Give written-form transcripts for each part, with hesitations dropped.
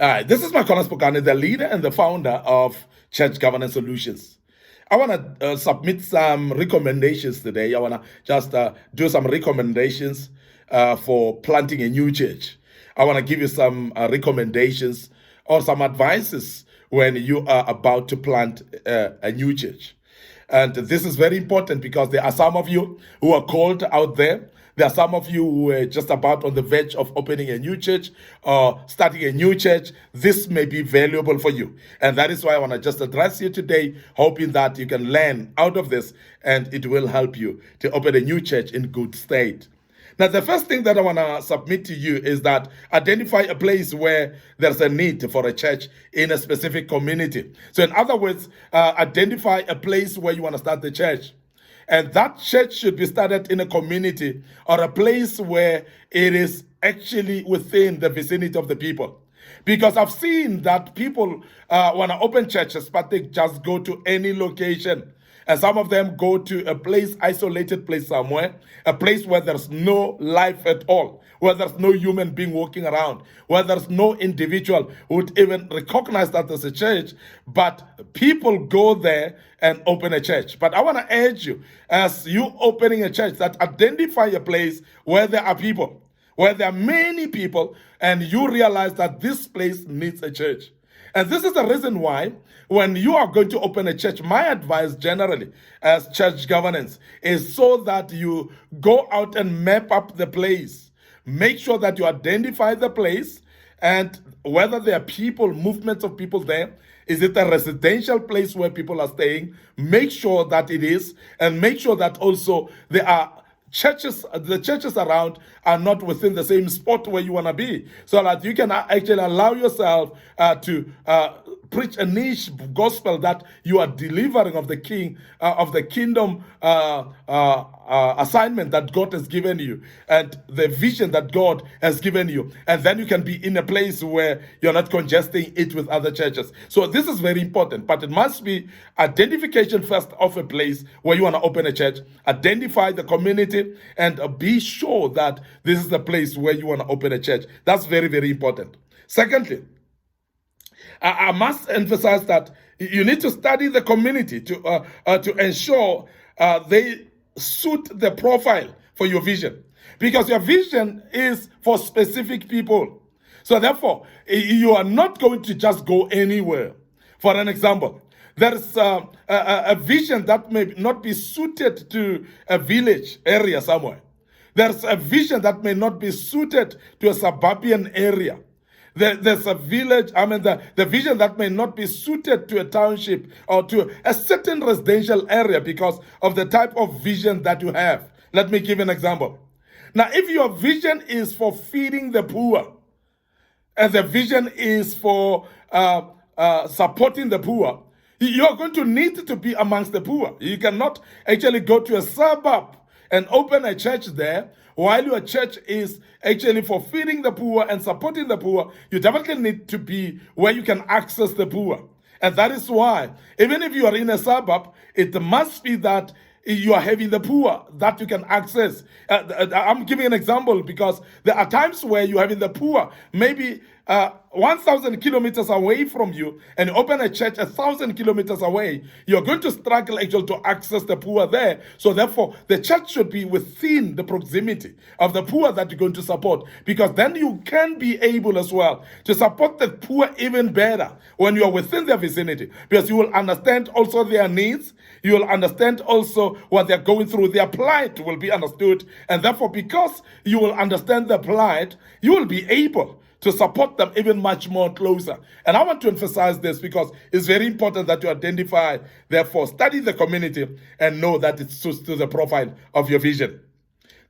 This is Makolas Pokane, the leader and the founder of Church Governance Solutions. I want to submit some recommendations today. I want to just do some recommendations for planting a new church. I want to give you some recommendations or some advices when you are about to plant a new church. And this is very important because there are some of you who are called out there. There are some of you who are just about on the verge of opening a new church or starting a new church. This may be valuable for you. And that is why I want to just address you today, hoping that you can learn out of this and it will help you to open a new church in good state. Now, the first thing that I want to submit to you is that identify a place where there's a need for a church in a specific community. So in other words, identify a place where you want to start the church. And that church should be started in a community or a place where it is actually within the vicinity of the people. Because I've seen that people want to open churches, but they just go to any location. And some of them go to a place, isolated place somewhere, a place where there's no life at all, where there's no human being walking around, where there's no individual who would even recognize that there's a church, but people go there and open a church. But I want to urge you, as you opening a church, that identify a place where there are people, where there are many people, and you realize that this place needs a church. And this is the reason why when you are going to open a church, my advice generally as church governance is so that you go out and map up the place. Make sure that you identify the place and whether there are people, movements of people there. Is it a residential place where people are staying? Make sure that it is, and make sure that also there are churches, the churches around are not within the same spot where you want to be, so that you can actually allow yourself to preach a niche gospel that you are delivering of the king, of the kingdom assignment that God has given you and the vision that God has given you. And then you can be in a place where you're not congesting it with other churches. So this is very important, but it must be identification first of a place where you want to open a church, identify the community, and be sure that this is the place where you want to open a church. That's very, very important. Secondly, I must emphasize that you need to study the community to ensure they suit the profile for your vision, because your vision is for specific people. So therefore, you are not going to just go anywhere. For an example, there's a vision that may not be suited to a village area somewhere. There's a vision that may not be suited to a suburban area. There's a village, the vision that may not be suited to a township or to a certain residential area because of the type of vision that you have. Let me give an example. Now, if your vision is for feeding the poor, and the vision is for supporting the poor, you're going to need to be amongst the poor. You cannot actually go to a suburb and open a church there while your church is actually for feeding the poor and supporting the poor. You definitely need to be where you can access the poor. And that is why, even if you are in a suburb, it must be that you are having the poor that you can access. I'm giving an example because there are times where you're having the poor, maybe 1,000 kilometers away from you, and you open a church 1,000 kilometers away. You're going to struggle actually to access the poor there. So therefore, the church should be within the proximity of the poor that you're going to support, because then you can be able as well to support the poor even better when you are within their vicinity, because you will understand also their needs. You will understand also what they're going through. Their plight will be understood. And therefore, because you will understand their plight, you will be able to support them even much more closer. And I want to emphasize this because it's very important that you identify, therefore, study the community and know that it suits to the profile of your vision.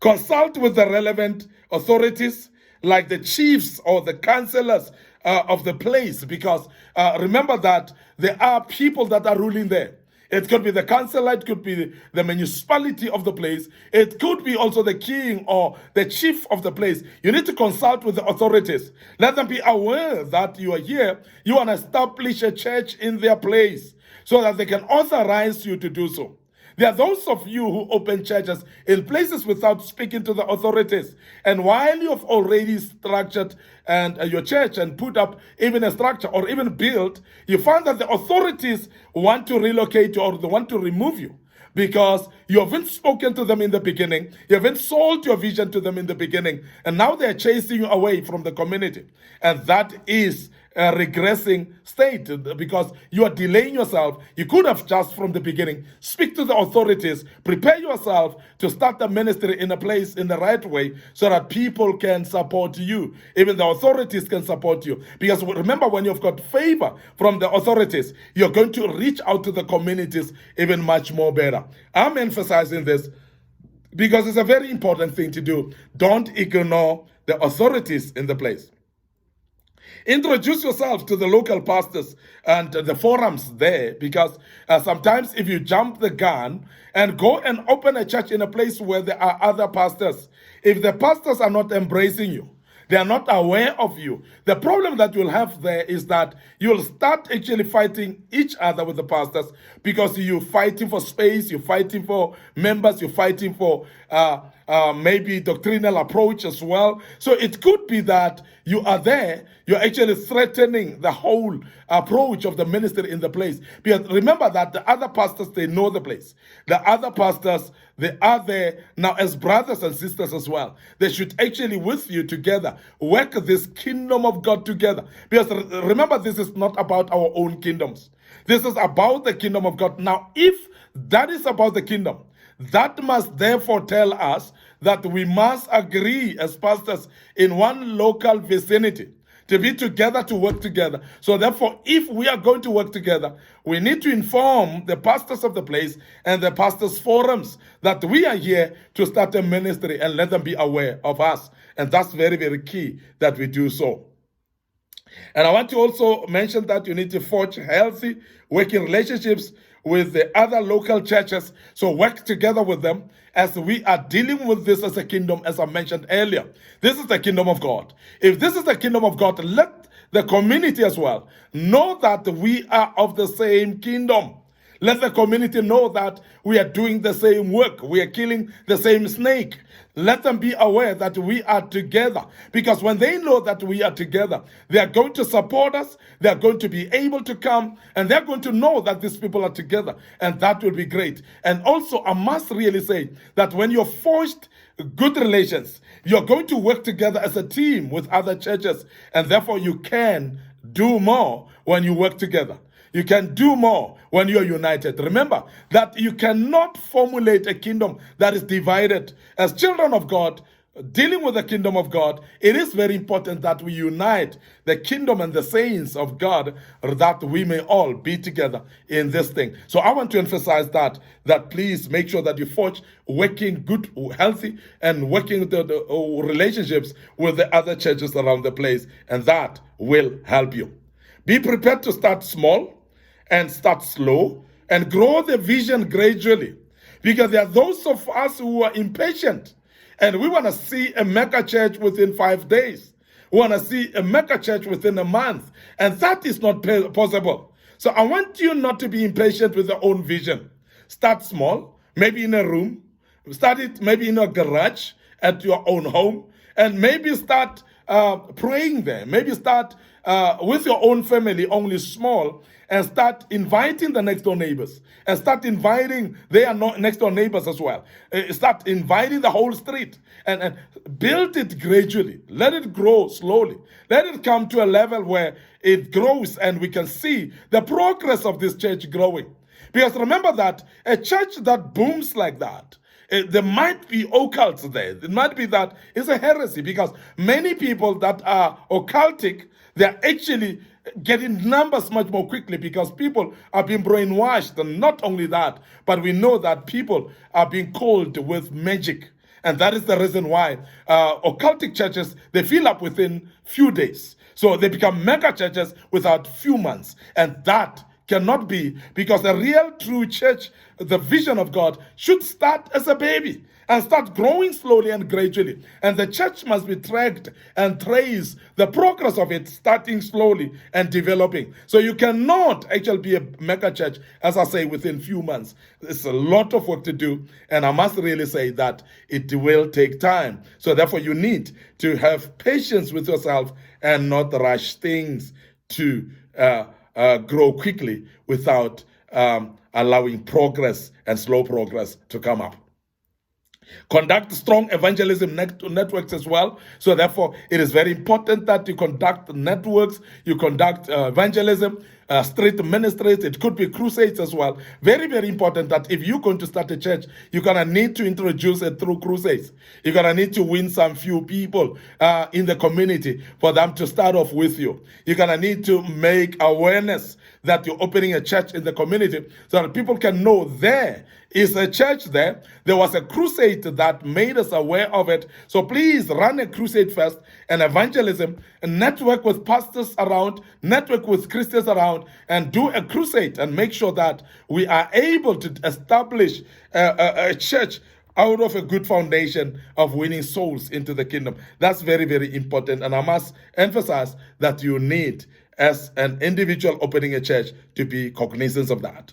Consult with the relevant authorities like the chiefs or the councillors of the place, because remember that there are people that are ruling there. It could be the councillor, it could be the municipality of the place, it could be also the king or the chief of the place. You need to consult with the authorities. Let them be aware that you are here, you want to establish a church in their place so that they can authorize you to do so. There are those of you who open churches in places without speaking to the authorities. And while you've already structured and your church and put up even a structure or even built, you find that the authorities want to relocate you or they want to remove you, because you haven't spoken to them in the beginning, you haven't sold your vision to them in the beginning, and now they're chasing you away from the community. And that is a regressing state, because you are delaying yourself. You could have just from the beginning speak to the authorities, prepare yourself to start the ministry in a place in the right way so that people can support you. Even the authorities can support you. Because remember, when you've got favor from the authorities, you're going to reach out to the communities even much more better. I'm emphasizing this because it's a very important thing to do. Don't ignore the authorities in the place. Introduce yourself to the local pastors and the forums there, because sometimes if you jump the gun and go and open a church in a place where there are other pastors, if the pastors are not embracing you, they are not aware of you, the problem that you'll have there is that you'll start actually fighting each other with the pastors, because you're fighting for space, you're fighting for members, you're fighting for maybe doctrinal approach as well. So it could be that you are there, you're actually threatening the whole approach of the ministry in the place. Because remember that the other pastors, they know the place. The other pastors, they are there now as brothers and sisters as well. They should actually with you together work this kingdom of God together. Because remember, this is not about our own kingdoms. This is about the kingdom of God. Now, if that is about the kingdom, that must therefore tell us that we must agree as pastors in one local vicinity to be together, to work together. So therefore, if we are going to work together, we need to inform the pastors of the place and the pastors' forums that we are here to start a ministry, and let them be aware of us. And that's very, very key that we do so. And I want to also mention that you need to forge healthy working relationships with the other local churches. So work together with them as we are dealing with this as a kingdom, as I mentioned earlier. This is the kingdom of God. If this is the kingdom of God, let the community as well know that we are of the same kingdom. Let the community know that we are doing the same work. We are killing the same snake. Let them be aware that we are together. Because when they know that we are together, they are going to support us. They are going to be able to come. And they're going to know that these people are together. And that will be great. And also, I must really say that when you're forged good relations, you're going to work together as a team with other churches. And therefore, you can do more when you work together. You can do more when you're united. Remember that you cannot formulate a kingdom that is divided. As children of God, dealing with the kingdom of God, it is very important that we unite the kingdom and the saints of God, that we may all be together in this thing. So I want to emphasize that please make sure that you forge working good, healthy, and working the relationships with the other churches around the place, and that will help you. Be prepared to start small and start slow and grow the vision gradually, because there are those of us who are impatient and we want to see a mega church within 5 days. We want to see a mega church within a month, and that is not possible. So I want you not to be impatient with your own vision. Start small, maybe in a room. Start it maybe in a garage at your own home, and maybe start praying there. Maybe start with your own family, only small, and start inviting the next door neighbors, and start inviting their next door neighbors as well. Start inviting the whole street, and build it gradually. Let it grow slowly. Let it come to a level where it grows and we can see the progress of this church growing. Because remember that a church that booms like that, there might be occults there. It might be that it's a heresy, because many people that are occultic, they're actually getting numbers much more quickly, because people are being brainwashed. And not only that, but we know that people are being called with magic. And that is the reason why occultic churches, they fill up within few days. So they become mega churches without few months. And that cannot be, because a real true church, the vision of God, should start as a baby and start growing slowly and gradually. And the church must be tracked and trace the progress of it, starting slowly and developing. So you cannot actually be a mega church, as I say, within few months. It's a lot of work to do, and I must really say that it will take time. So therefore, you need to have patience with yourself and not rush things to grow quickly without allowing progress and slow progress to come up. Conduct strong evangelism networks as well. So therefore, it is very important that you conduct networks, you conduct evangelism, street ministries. It could be crusades as well. Very, very important that if you're going to start a church, you're going to need to introduce it through crusades. You're going to need to win some few people in the community for them to start off with you. You're going to need to make awareness that you're opening a church in the community so that people can know there is a church there. There was a crusade that made us aware of it. So please run a crusade first, and evangelism, and network with pastors around, network with Christians around, and do a crusade and make sure that we are able to establish a church out of a good foundation of winning souls into the kingdom. That's very, very important. And I must emphasize that you need, as an individual opening a church, to be cognizant of that.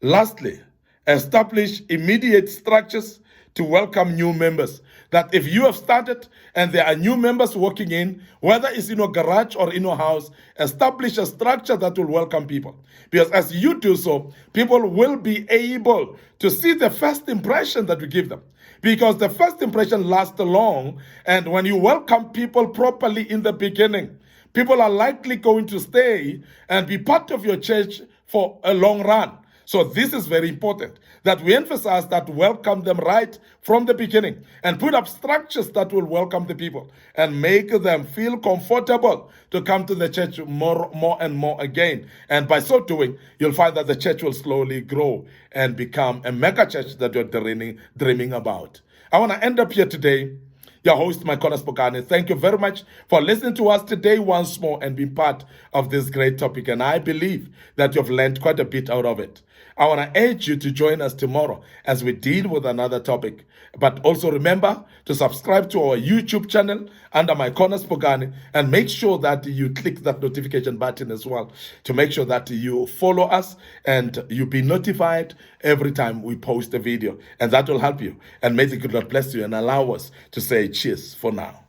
Lastly, establish immediate structures to welcome new members. That if you have started and there are new members walking in, whether it's in your garage or in your house, establish a structure that will welcome people. Because as you do so, people will be able to see the first impression that we give them. Because the first impression lasts long, and when you welcome people properly in the beginning, people are likely going to stay and be part of your church for a long run. So this is very important, that we emphasize that welcome them right from the beginning and put up structures that will welcome the people and make them feel comfortable to come to the church more and more again. And by so doing, you'll find that the church will slowly grow and become a mega church that you're dreaming about. I want to end up here today. Your host, Maikona Spokane. Thank you very much for listening to us today once more and being part of this great topic. And I believe that you've learned quite a bit out of it. I want to urge you to join us tomorrow as we deal with another topic. But also remember to subscribe to our YouTube channel under Maikona Spokane, and make sure that you click that notification button as well to make sure that you follow us and you be notified every time we post a video. And that will help you. And may the good Lord bless you and allow us to say cheers for now.